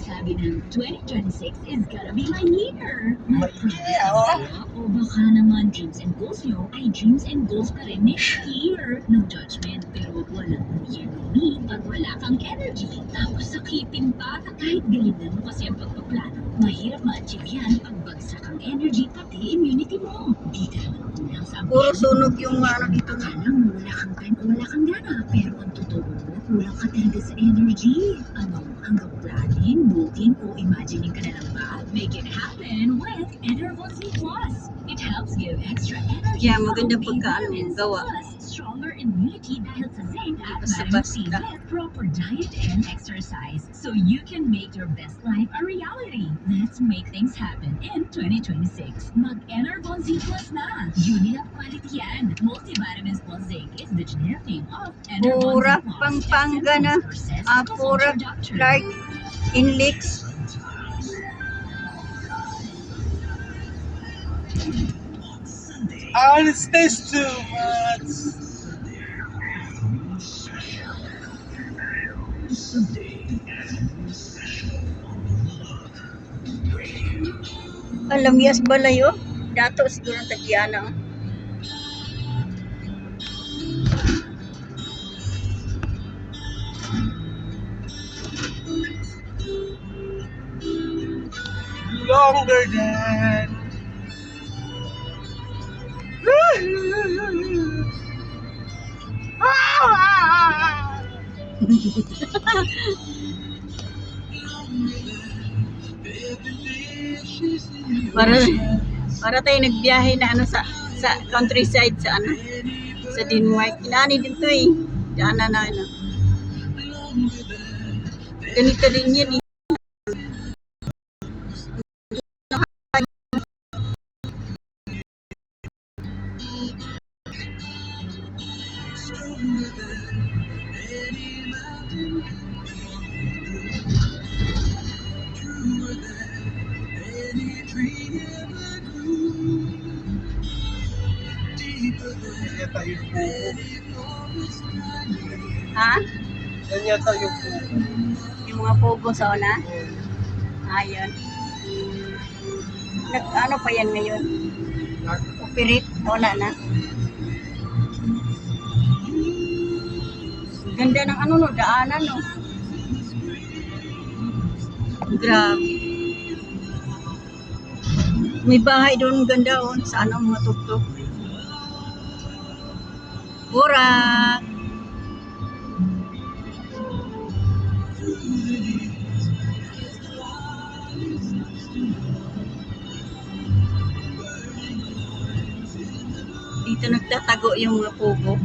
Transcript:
nagsasabi ng 2026 is gonna be my year. Yeah, O baka naman dreams and goals nyo ay dreams and goals pa rin next year. No judgment, pero walang New Year no me pag wala kang energy. Tapos sakipin pa, kahit galingan mo kasi ang pagpaplano. Mahirap ma-achieve yan pag bagsak ang energy pati immunity mo. Di ka naman kulang sa puro sunog yung ano dito. akala mo wala kang time o wala kang gana. Pero ang totoo, kulang ka talaga sa energy. Ano, hanggang planning, booking o imagining ka na lang ba? Make it happen with Enervon Z Plus. It helps give extra energy. Yeah, maganda from pagka ano, vitamins, gawa. Plus, stronger immunity dahil sa zinc at Basta-basta. vitamin C with proper diet and exercise. So you can make your best life a reality. Let's make things happen in 2026. Mag-Enervon Z Plus na. Unit of quality yan. Multivitamins plus zinc is the generic name of Enervon Pura Z Plus. Pampanga na. Pura Clark Inlix. It stays too much. Alam yas balayo. Dato siguro ng Tagiana. Longer than. Para tayo nagbiyahe na ano sa countryside sa ano sa Denmark. Inaani din to eh. Daanan na ano. Ganito din yan eh. Yan yata yung pugo. Ha? Yan yata yung pugo. Yung mga pogo sa una? Ayun. Ano pa yan ngayon? Operate? Wala na. Ganda ng ano no, daanan no. Grabe. May bahay doon ganda oh. Sa ano mga tuktok. Burak. Dito nagtatago yung mga pugo.